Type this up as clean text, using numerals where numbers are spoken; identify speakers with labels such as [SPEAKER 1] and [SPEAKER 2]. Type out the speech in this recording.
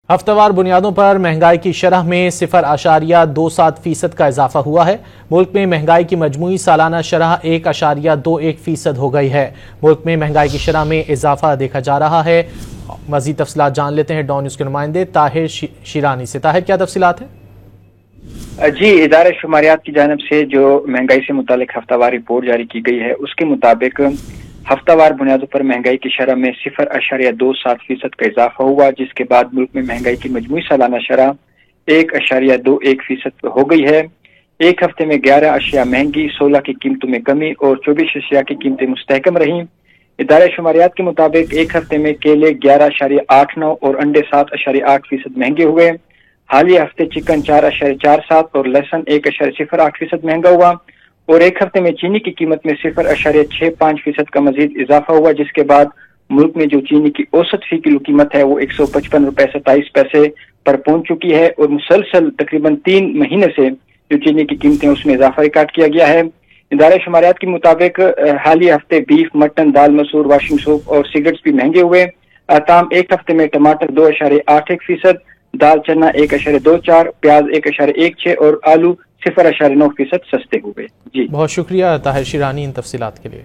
[SPEAKER 1] ہفتہ وار بنیادوں پر مہنگائی کی شرح میں 0.27% کا اضافہ ہوا ہے۔ ملک میں مہنگائی کی مجموعی سالانہ شرح 1.21% ہو گئی ہے۔ ملک میں مہنگائی کی شرح میں اضافہ دیکھا جا رہا ہے۔ مزید تفصیلات جان لیتے ہیں ڈان نیوز کے نمائندے طاہر شیرانی سے۔ طاہر، کیا تفصیلات ہیں؟
[SPEAKER 2] جی، ادارہ شماریات کی جانب سے جو مہنگائی سے متعلق ہفتہ وار رپورٹ جاری کی گئی ہے، اس کے مطابق ہفتہ وار بنیادوں پر مہنگائی کی شرح میں 0.27% کا اضافہ ہوا، جس کے بعد ملک میں مہنگائی کی مجموعی سالانہ شرح 1.21% ہو گئی ہے۔ ایک ہفتے میں 11 اشیاء مہنگی، 16 کی قیمتوں میں کمی اور 24 اشیاء کی قیمتیں مستحکم رہیں۔ ادارہ شماریات کے مطابق ایک ہفتے میں کیلے 11.89 اور انڈے 7.8% مہنگے ہوئے۔ حالیہ ہفتے چکن 4.47 اور لہسن 1.08% مہنگا ہوا، اور ایک ہفتے میں چینی کی قیمت میں 0.65% کا مزید اضافہ ہوا، جس کے بعد ملک میں جو چینی کی اوسط فی کلو قیمت ہے وہ 155 روپے 27 پیسے پر پہنچ چکی ہے، اور مسلسل تقریباً 3 مہینے سے جو چینی کی قیمتیں اس میں اضافہ ریکارڈ کیا گیا ہے۔ ادارہ شماریات کے مطابق حالیہ ہفتے بیف، مٹن، دال مسور، واشنگ سوپ اور سگریٹس بھی مہنگے ہوئے۔ تاہم ایک ہفتے میں ٹماٹر 2.81%، دال چنا 1.24، پیاز 1.16 اور آلو 0.9% سستے ہوئے۔
[SPEAKER 1] بہت شکریہ طاہر شیرانی ان تفصیلات کے لیے۔